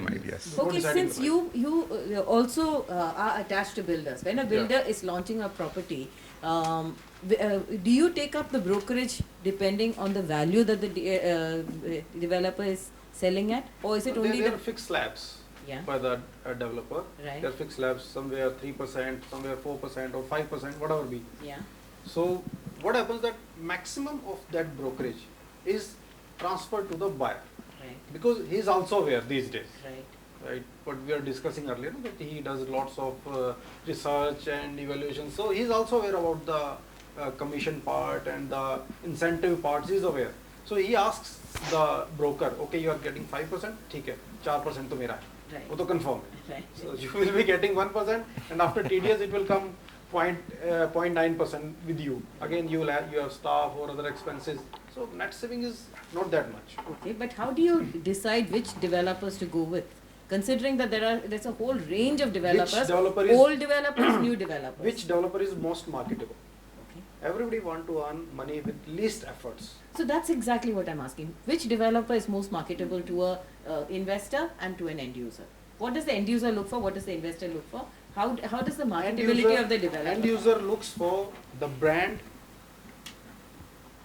might, yes. Okay, since you also are attached to builders, when a builder is launching a property, do you take up the brokerage depending on the value that the developer is selling at, or is it only there are fixed slabs by the developer? Right. There are fixed slabs, somewhere 3%, somewhere 4% or 5%, whatever be. Yeah. So what happens that maximum of that brokerage is transferred to the buyer, Right. because he is also aware these days. Right. Right, what we were discussing earlier, that he does lots of research and evaluation, so he is also aware about the commission part and the incentive parts. He is aware, so he asks the broker, okay, you are getting 5%, ठीक है, 4% तो मेरा है, वो तो confirm है. Right. So you will be getting 1%, and after TDS it will come 0.9% with you. Again, you have staff or other expenses, so net saving is not that much. Okay, but how do you decide which developers to go with? Considering that there's a whole range of developers, old developers, new developers. Which developer is most marketable? Okay. Everybody want to earn money with least efforts. So that's exactly what I'm asking. Which developer is most marketable to a investor and to an end user? What does the end user look for? What does the investor look for? How does the marketability of the developer? End user looks for the brand.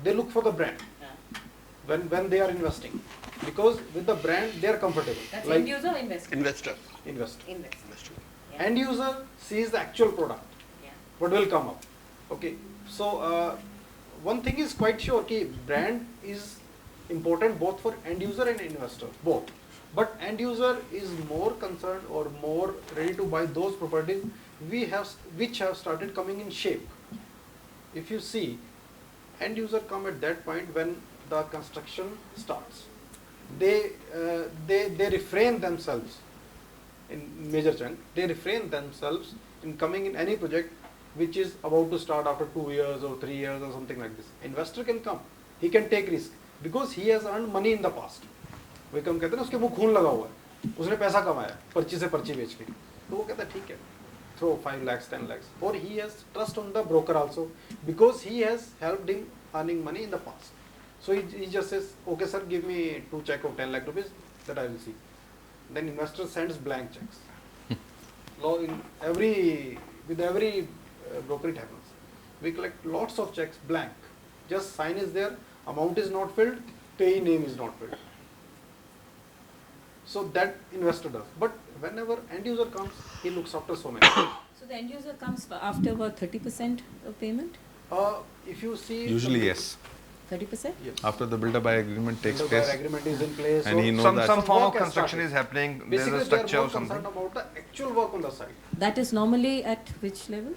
They look for the brand when they are investing, because with the brand they are comfortable. That's like end user or investor? Investor. Investor. Yeah. End user sees the actual product, what will come up. Okay, so one thing is quite sure, कि brand is important both for end user and investor, both. But end user is more concerned or more ready to buy those properties which have started coming in shape. If you see, end user come at that point when the construction starts. They refrain themselves in major chunk. They refrain themselves in coming in any project which is about to start after 2 years or 3 years or something like this. Investor can come, he can take risk because he has earned money in the past. वही कम कहते हैं ना, उसके मुंह खून लगा हुआ है, उसने पैसा कमाया पर्ची से पर्ची बेच के, तो वो कहता है ठीक है, throw 5 lakhs, 10 lakhs, or he has trust on the broker also because he has helped him earning money in the past. So he just says, okay sir, give me 2 check of 10 lakh rupees, that I will see. Then investor sends blank checks. With every broker it happens. We collect lots of checks blank. Just sign is there, amount is not filled, payee name is not filled. So that investor does. But whenever end user comes, he looks after so many. So the end user comes after about 30% of payment? If you see... Usually yes. 30%? Yes. After the builder buy agreement takes place. Agreement is in place. And he knows that some form of construction is happening. Basically, there's a structure or concerned something. about the actual work on the site. That is normally at which level?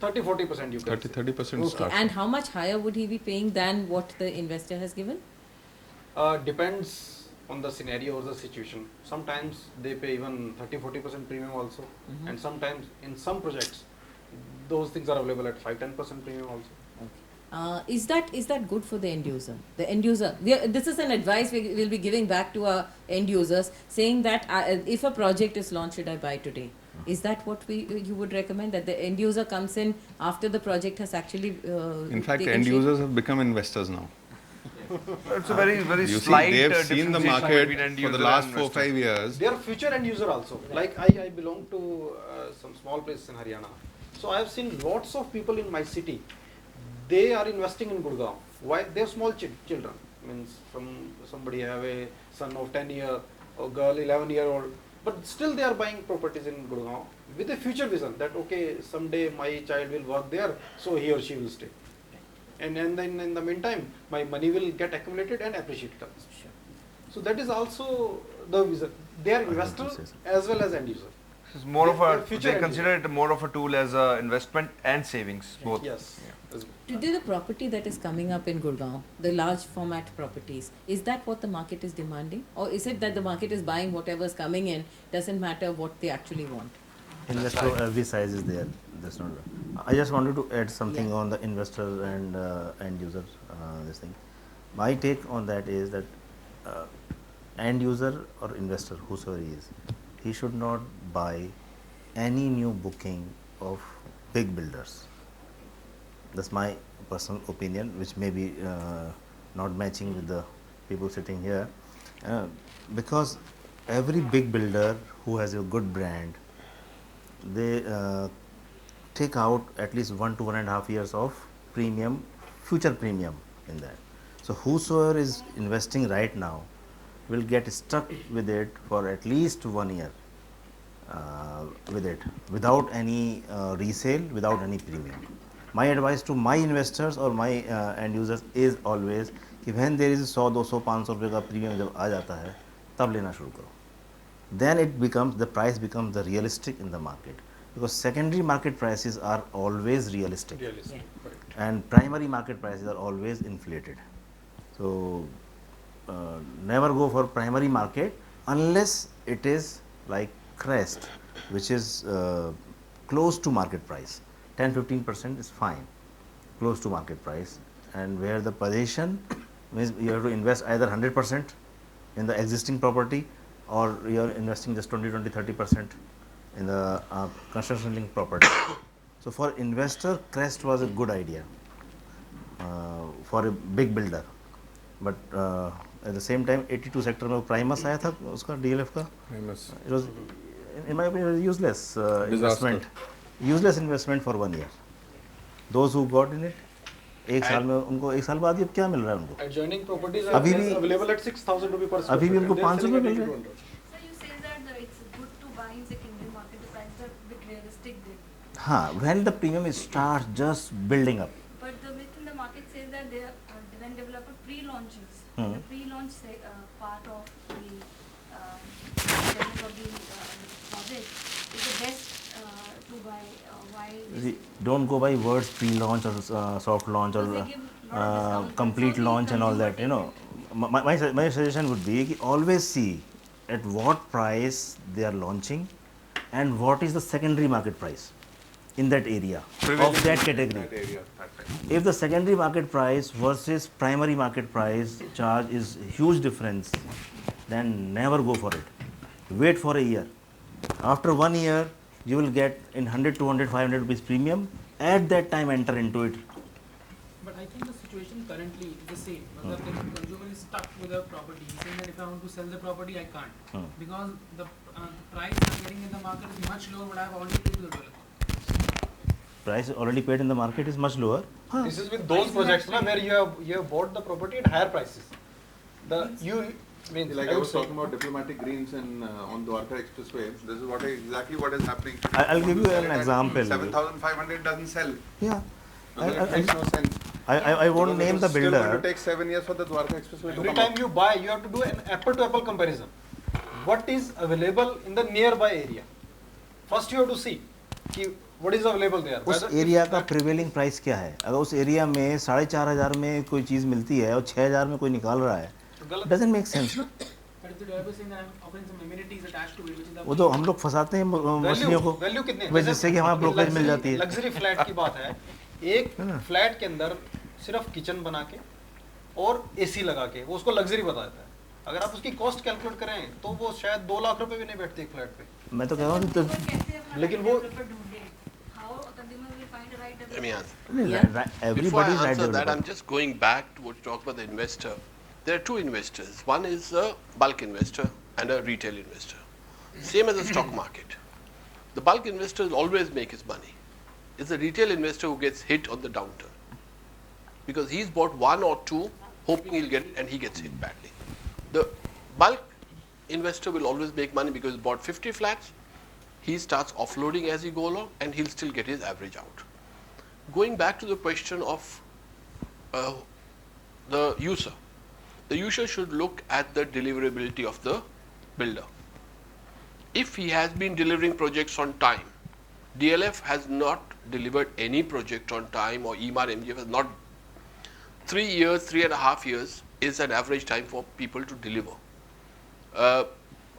30-40% you can 30% Okay. start. And how much higher would he be paying than what the investor has given? Depends on the scenario or the situation. Sometimes they pay even 30-40% premium also. And sometimes in some projects, those things are available at 5-10% premium also. Is that good for the end user? The end user, this is an advice we will be giving back to our end users, saying that if a project is launched, should I buy today? Is that what you would recommend, that the end user comes in after the project has actually in fact, end users have become investors now. It's a very You see, slight they have seen the market for the last 4-5 years. They are future end user also. Like I belong to some small place in Haryana. So I have seen lots of people in my city. They are investing in Gurgaon. Why? They have small children. Means somebody have a son of 10 year or girl 11-year-old. But still they are buying properties in Gurgaon with a future vision that okay, someday my child will work there, so he or she will stay. And then in the meantime, my money will get accumulated and appreciated. Sure. So that is also the vision. They are investors as well as end user. It's more of a, future they consider it more of a tool as a investment and savings, both. Yes. Today the property that is coming up in Gurgaon, the large format properties, is that what the market is demanding? Or is it that the market is buying whatever is coming in, doesn't matter what they actually want? Investor every size is there. That's not. I just wanted to add something on the investor and end user this thing. My take on that is that end user or investor, whosoever he is, he should not buy any new booking of big builders. That's my personal opinion, which may be not matching with the people sitting here, because every big builder who has a good brand, they take out at least 1 to 1.5 years of premium, future premium in that. So whosoever is investing right now will get stuck with it for at least 1 year with it without any resale, without any premium. My advice to my investors or my end users is always कि when there is 100, 200, 500 रुपये का premium जब आ जाता है तब लेना शुरू करो. Then it becomes, the price becomes the realistic in the market, because secondary market prices are always realistic, Realistic, correct. and primary market prices are always inflated. So never go for primary market unless it is like crest, which is close to market price. 10-15% is fine, close to market price, and where the position means you have to invest either 100% in the existing property, or you are investing just 20-30% in the construction linked property. So for investor, crest was a good idea for a big builder, but at the same time 82 sector में Primus आया था उसका DLF का, Famous. it was in my opinion useless investment, useless investment for 1 year. Those who got in it, एक साल में उनको, एक साल बाद ये क्या मिल रहा है उनको? Adjoining properties are अभी भी available at 6,000 rupees per square अभी भी feet. उनको They are 500 selling रुपये at मिल रहे 8,200. हैं. So you say that it's good to buy in secondary market, the prices are a bit realistic there. हाँ, when the premium starts just building up. But the myth in the market says that they are, when developer pre-launches, Hmm. the pre-launch part of the development of the project is the best to buy. Why? See, don't go by words pre-launch or soft launch or Because they give lot of discounts. complete So the launch and all consumer that. You know, my suggestion would be कि always see at what price they are launching and what is the secondary market price in that area of that category. That area, that time. If the secondary market price versus primary market price charge is huge difference, then never go for it. Wait for a year. After 1 year, you will get in 100, 200, 500 rupees premium. At that time, enter into it. But I think the situation currently is the same. The consumer is stuck with a property. He's saying that if I want to sell the property, I can't. Because the price I'm getting in the market is much lower what I have already paid to the developer. Price already paid in the market is much lower. This is with those projects na, where you have bought the property at higher prices. Like I was talking about diplomatic greens in on Dwarka Expressway. This is exactly what is happening. I'll give you an example. 7,500 doesn't sell. Yeah. It makes no sense. I won't name the It's still going builder. to take 7 years for the Dwarka Expressway to Every come time up. you buy, you have to do an apple-to-apple comparison. What is available in the nearby area? First, you have to see कि what is available there. उस area का prevailing price क्या है? अगर उस area में 4,500 में कोई चीज़ मिलती है और 6,000 में कोई निकाल रहा है, doesn't make sense. But if the developer is saying that I'm offering some amenities attached to it, which is the वो तो हम लोग फंसाते हैं मछलियों को, वैल्यू कितने वैसे जिससे कि हमारा ब्रोकरेज मिल जाती है. लग्जरी फ्लैट की बात है, एक फ्लैट के अंदर सिर्फ किचन बना के और एसी लगा के वो उसको लग्जरी बता देता है. अगर आप उसकी कॉस्ट कैलकुलेट करें तो वो शायद 2 लाख रुपए भी नहीं बैठते एक फ्लैट पे. मैं तो कह रहा हूँ तो लेकिन वो how a consumer will find a right Let me developer? answer. Before I everybody's right answer that, developer. I'm just going back to what you talked about the investor. There are two investors. One is a bulk investor and a retail investor. Same as the stock market. The bulk investor will always make his money. It's the retail investor who gets hit on the downturn. Because he's bought one or two, hoping he'll get it, and he gets hit badly. The bulk investor will always make money because he bought 50 flats. He starts offloading as he go along, and he'll still get his average out. Going back to the question of the user should look at the deliverability of the builder. If he has been delivering projects on time, DLF has not delivered any project on time, or EMAR MGF has not. 3 years, 3.5 years is an average time for people to deliver.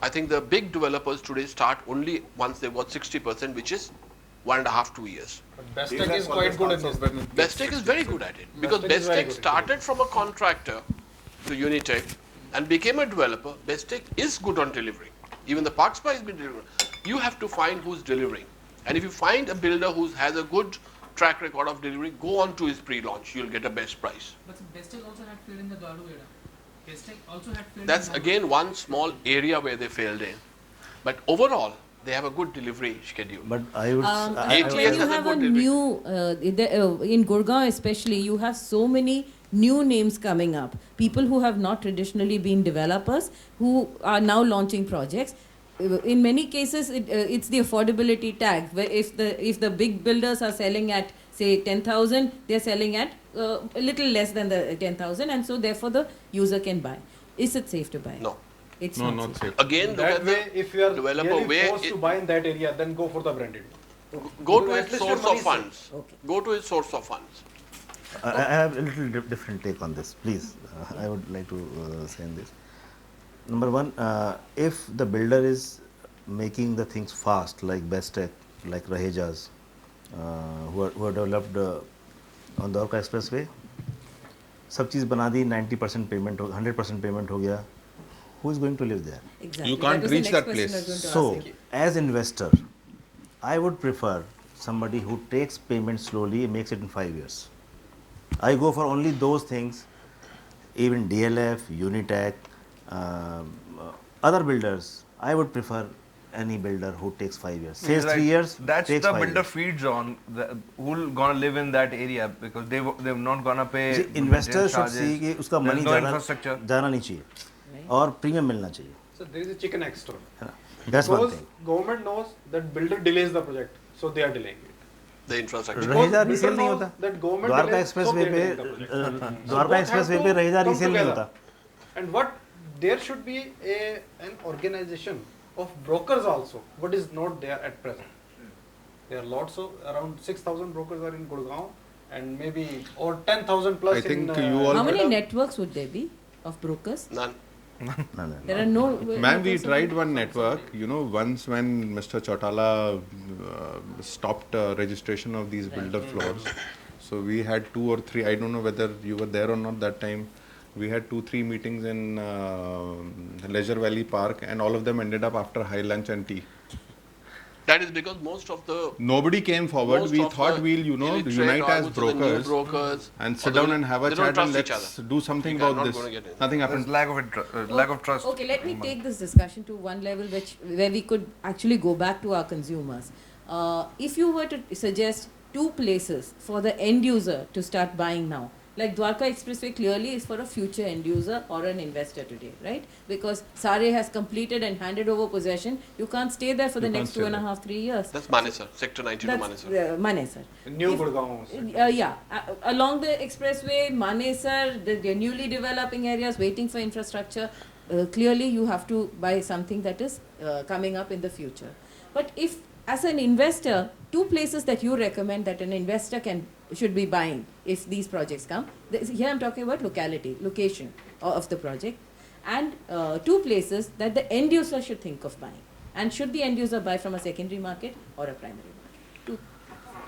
I think the big developers today start only once they've got 60%, which is 1.5 to 2 years. Bestech is quite good at this. Bestech is very good at it because Bestech is very Bestech good at started from a contractor to Unitech and became a developer. Bestech is good on delivering. Even the Park Spa has been delivering. You have to find who's delivering. And if you find a builder who has a good track record of delivery, go on to his pre-launch. You'll get a best price. But Bestech also had failed in the Dadu era. Testing also had failed. That's in again one small area where they failed in. But overall, they have a good delivery schedule. But I would, ATS When you has a have a good delivery. new, in Gurgaon especially, you have so many new names coming up. People who have not traditionally been developers who are now launching projects. In many cases, it's the affordability tag. Where if the big builders are selling at say 10,000, they're selling at a little less than the 10,000, and so therefore the user can buy. Is it safe to buy? No. It's No, not not safe. safe. Again, look That at way, the if you are developer really where forced to buy in that area, then go for the branded. go to At its least source your of money is funds. Okay. Go to its source of funds. I have a little different take on this, please. I would like to say on this. Number one, if the builder is making the things fast, like Best Tech, like Rahejas, who are developed on the Orca Expressway, सब चीज़ बना दी, 90% payment हो, 100% payment हो गया. Who is going to live there? Exactly. You can't was the reach next that question I place. was going to So, ask you. as investor, I would prefer somebody who takes payment slowly and makes it in 5 years. I go for only those things, even DLF, Unitech, other builders. I would prefer any builder who takes 5 years. Says Like, 3 years, That's takes the 5 builder years. feeds on. Who's gonna live in that area because they're not gonna pay. See, investor maintenance should see कि उसका There's money no जाना infrastructure. जाना नहीं चाहिए और premium मिलना चाहिए. So there is a chicken egg story. है ना? That's one Because thing. government knows that builder delays the project, so they are delaying it. The infrastructure. Because Raheja builder resale नहीं knows होता. that government Dwarka delays, so expressway they पे delay the project. Dwarka both have expressway to पे Raheja come resale नहीं together. होता. And what there should be an organization of brokers also. What is not there at present? There are lots of around 6,000 brokers are in Gurgaon, and maybe or 10,000 plus I think in. you all- How many Noida. networks would there be of brokers? None. No, no. There are no. Ma'am, we no tried one network, once when Mr. Chautala stopped registration of these builder floors. So we had 2 or 3, I don't know whether you were there or not that time. We had 2-3 meetings in Leisure Valley Park, and all of them ended up after high lunch and tea. That is because most of the Nobody came forward. most We of thought the we'll, illiterate unite or I as would say the new brokers brokers and or sit the- down and have a they don't chat and trust each let's other. do something We are about not this. gonna get in. Nothing There's happened. lack of trust. Okay, let me take this discussion to one level where we could actually go back to our consumers. If you were to suggest 2 places for the end user to start buying now, like Dwarka Expressway clearly is for a future end user or an investor today, right? Because Sare has completed and handed over possession. You can't stay there for the You can't next stay 2.5, 3 years. That's Manesar, Sector 92 Manesar. Manesar. New If- Gurgaon. Along the expressway, Manesar, the newly developing areas waiting for infrastructure, clearly you have to buy something that is coming up in the future. But if, as an investor, 2 places that you recommend that an investor should be buying if these projects come, here I'm talking about location of the project, and 2 places that the end user should think of buying. And should the end user buy from a secondary market or a primary market? 2.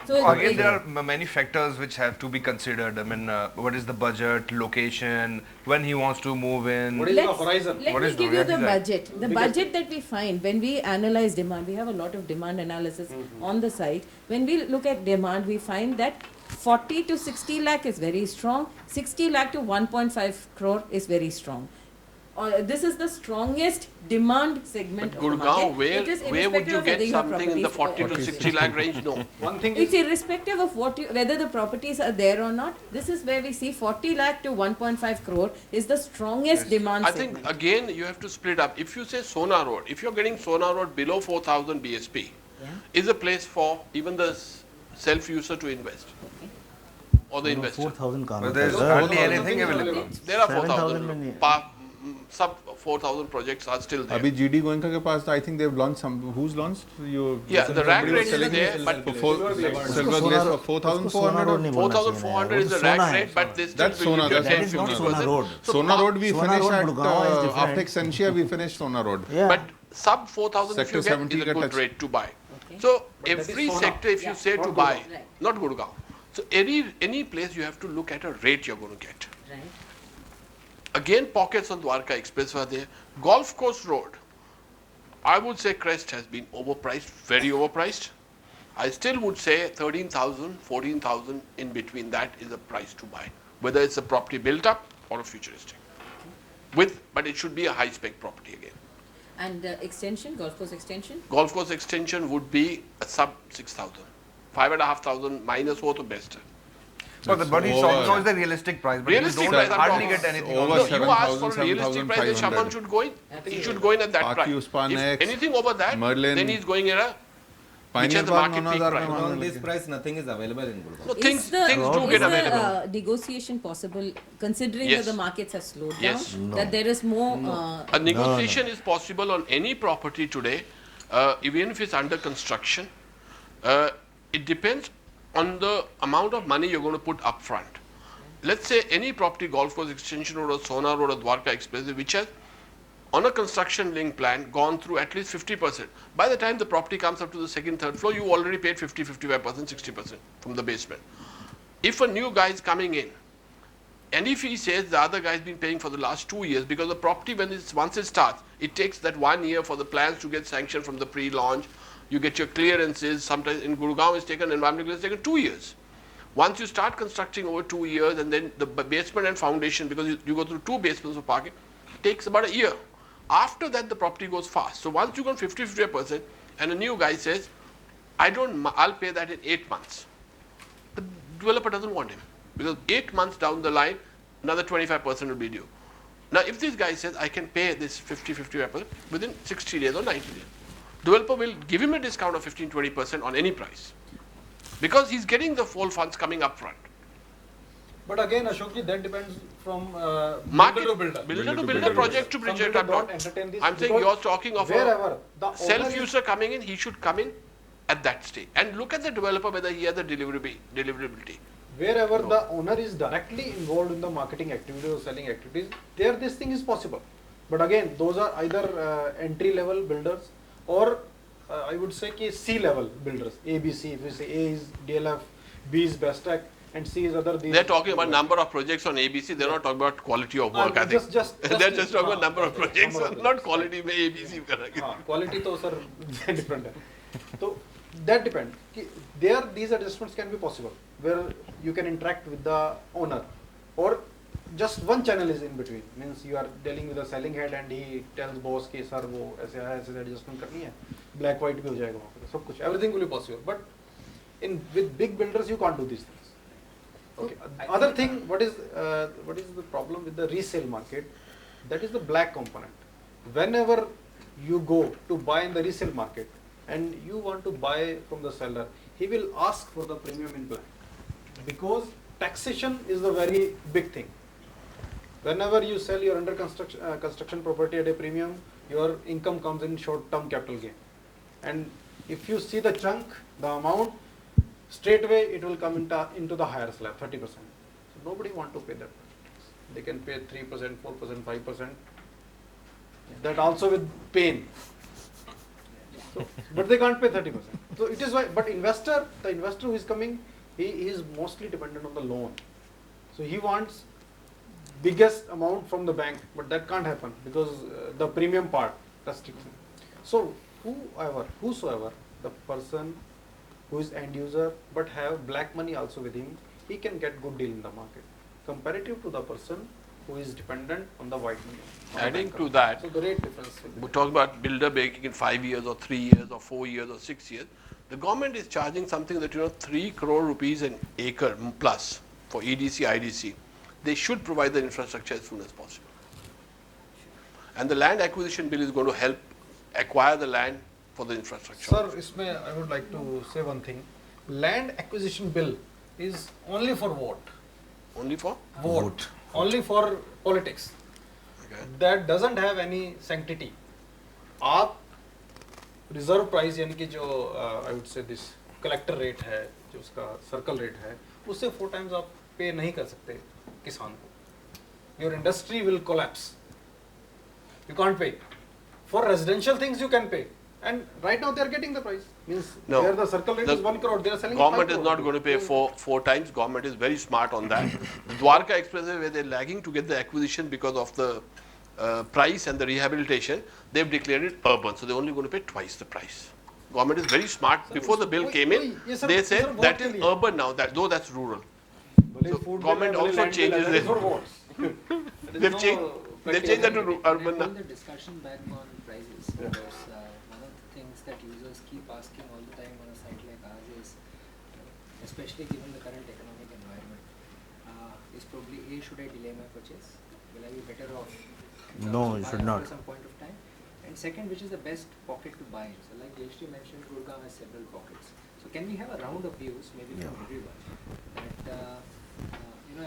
So Again, there are many factors which have to be considered. I mean, what is the budget, location, when he wants to move in. What is the horizon? Let What me is the give you the horizon? budget. The Because- budget that we find when we analyze demand, we have a lot of demand analysis on the site. When we look at demand, we find that 40 to 60 lakh is very strong. 60 lakh to 1.5 crore is very strong. This is the strongest demand segment But of the Gurgaon, market. where It is would you irrespective of get whether you have something in the properties 40 to 60 lakh range? No. One thing It's is irrespective of whether the properties are there or not. This is where we see 40 lakh to 1.5 crore is the strongest demand I segment. think again you have to split up. If you say Sona Road, if you're getting Sona Road below 4,000 BSP, Yeah. is a place for even the self-user to invest or the investor. 4,000 कहाँ But होता there's है? hardly anything available. There are 7,000 में नहीं 4,000. Sub 4,000 projects are still there. Abhi GD Goenka ke paas, I think they've launched some. Who's launched? Yeah, the rack somebody was rate is telling me there, but Silver उसको Glaze सोना- for उसको सोना 4,400. Road नहीं बोलना चाहिए ना यार, 4,400 is वो the तो rack सोना है. rate, but they still That's will Sona, give you that's 10, not 50%. Sona Road. So Sona Road we Sona finished Road, at Gurgaon is different. after Extensia we finished Sona Road. Yeah. But sub 4,000 if you Sector get 70 is a ka good touch. rate to buy. Okay. So that is every Sona. sector if you say to not buy, Gurgaon. Right. not Gurgaon. So any place you have to look at a rate you're going to get. Right. Again, pockets on Dwarka Express were there. Golf Course Road, I would say Crest has been overpriced, very overpriced. I still would say 13,000, 14,000 in between that is a price to buy, whether it's a property built up or a futuristic. but it should be a high spec property again. And extension, golf course extension? Golf course extension would be a sub 6,000. 5,500 minus हो तो best है. But he's talking about the realistic price, but Realistic you price, don't I'm hardly talking. get anything Over on No, that. you ask for a realistic price, then 7,500. someone should go in. He should go in at that Paki price. Uspan If X, anything over that, Merlin, then he's going in a which Pioneer is the Park market 9,000 peak में price. मांगने On this लगे. price, nothing is available in Gurgaon. So things Is the, do is get the available. negotiation possible, considering Yes. that the markets have slowed Yes. down, that there is more A negotiation is possible on any property today, even if it's under construction. It depends on the amount of money you're going to put up front. Let's say any property, Golf Course Extension Road or Sona Road or Dwarka Expressway, which has on a construction link plan gone through at least 50%. By the time the property comes up to the second, third floor, you already paid 50, 55%, 60% from the basement. If a new guy is coming in, and if he says the other guy has been paying for the last 2 years, because the property, once it starts, it takes that 1 year for the plans to get sanctioned from the pre-launch. You get your clearances. Sometimes in Gurgaon, it's taken, environmental clearance, it's taken 2 years. Once you start constructing over 2 years, and then the basement and foundation, because you go through 2 basements of parking, takes about a year. After that, the property goes fast. So once you got 50-50%, and a new guy says, I'll pay that in 8 months. The developer doesn't want him, because 8 months down the line, another 25% will be due. Now, if this guy says, I can pay this 50-55% within 60 days or 90 days, developer will give him a discount of 15-20% on any price, because he's getting the full funds coming up front. But again, Ashokji, that depends from Market, builder to builder. builder to builder, project to project. Some builder don't entertain this I'm saying because you're talking of wherever the a owner self-user coming in, he should come in at that stage and look at the developer whether he has the deliverability. Wherever the owner is directly involved in the marketing activities or selling activities, there this thing is possible. But again, those are either entry level builders or I would say C level builders. A, B, C. If we say A is DLF, B is Bestech, and C is other. They're talking about number of projects on ABC. They're not talking about quality of work. I think they're just talking about number of projects, not quality. Mein ABC quality to sir different hai. So that depends. There these adjustments can be possible where you can interact with the owner, or just one channel is in between. Means you are dealing with a selling head and he tells boss कि sir वो ऐसे adjustment करनी है, black white भी हो जाएगा वहाँ पे, सब कुछ, everything will be possible. But with big builders you can't do these things. Okay. Other thing, what is the problem with the resale market? That is the black component. Whenever you go to buy in the resale market and you want to buy from the seller, he will ask for the premium in black, because taxation is the very big thing. Whenever you sell your under construction property at a premium, your income comes in short-term capital gain. And if you see the chunk, the amount, straight away it will come into the higher slab, 30%. So nobody want to pay that. They can pay 3%, 4%, 5%. That also with pain. So, but they can't pay 30%. So it is why, but the investor who is coming, he is mostly dependent on the loan. So he wants biggest amount from the bank, but that can't happen because the premium part restriction. So whosoever the person who is end user but have black money also with him, he can get good deal in the market comparative to the person who is dependent on the white money. Adding to that, so the rate difference. we talk about builder making in 5 years or 3 years or 4 years or 6 years. The government is charging something that 3 crore rupees an acre plus for EDC, IDC. They should provide the infrastructure as soon as possible. And the land acquisition bill is going to help acquire the land for the infrastructure. Sir, isme I would like to say one thing. Land acquisition bill is only for vote. Only for? Vote. Only for politics. Okay. That doesn't have any sanctity. आप reserve price यानी कि जो I would say this collector rate है, जो उसका circle rate है, उससे 4 times आप pay नहीं कर सकते किसान को. Your industry will collapse. You can't pay. For residential things you can pay. And right now they are getting the price. Means No. there the circle rate is 1 crore. They are selling. Government 5 is crore. not going to pay four times. Government is very smart on that. Dwarka Expressway, where they're lagging to get the acquisition because of the price and the rehabilitation, they've declared it urban. So they're only going to pay twice the price. Government is very smart. Before the bill came in, Yes, sir. they Yes, sir. said that is Vote urban now, though that's rural. भले So food government bill है, भले also land bill changes है, that is it. for votes. There is They've no changed. They change that to urban. Can I pull the discussion back on prices? Because one of the things that users keep asking all the time on a site like ours is, especially given the current economic environment, is probably A, should I delay my purchase? Will I be better off? No, you should not. At some point of time. And second, which is the best pocket to buy in? So like JHT mentioned, Gurgaon has several pockets. So can we have a round of views, maybe from everyone, that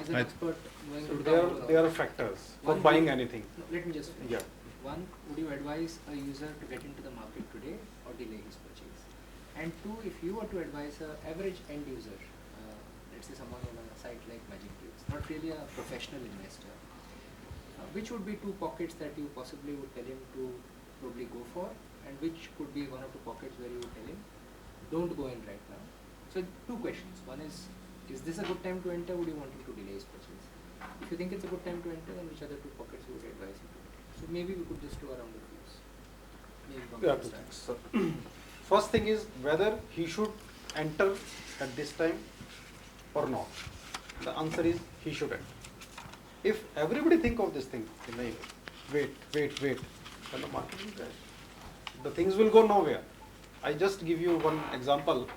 as an expert knowing So Gurgaon, there are factors for One buying would- anything. No, let me just finish. Yeah. One, would you advise a user to get into the market today or delay his purchase? And two, if you were to advise an average end user, let's say someone on a site like Magic Cubes, not really a professional investor, which would be two pockets that you possibly would tell him to probably go for, and which could be one of the pockets where you would tell him, don't go in right now? So two questions. One is this a good time to enter? Would you want him to delay his purchase? If you think it's a good time to enter, then which other two pockets you would advise him to enter? So maybe we could just do a round of views. Maybe one Yeah, can two start. things. So, first thing is whether he should enter at this time or not. The answer is he should enter. If everybody think of this thing, wait, then the market will crash. The things will go nowhere. I just give you one example,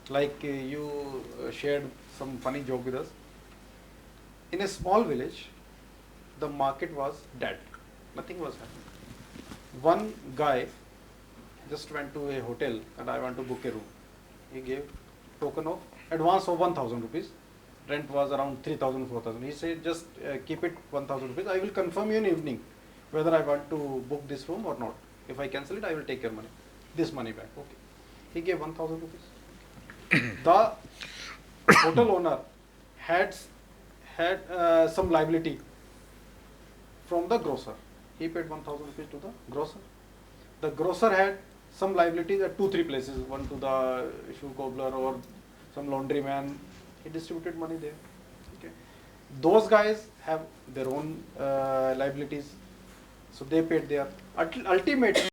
like you shared some funny joke with us. In a small village, the market was dead. Nothing was happening. One guy just went to a hotel and I want to book a room. He gave token of advance of 1,000 rupees. Rent was around 3,000, 4,000. He said, just keep it 1,000 rupees. I will confirm you in evening whether I want to book this room or not. If I cancel it, I will take your money, this money back. Okay. He gave 1,000 rupees. The hotel owner had some liability from the grocer. He paid 1,000 rupees to the grocer. The grocer had some liabilities at 2-3 places, one to the shoe cobbler or some laundryman. He distributed money there. Okay. Those guys have their own liabilities, so they paid their. Ultimately,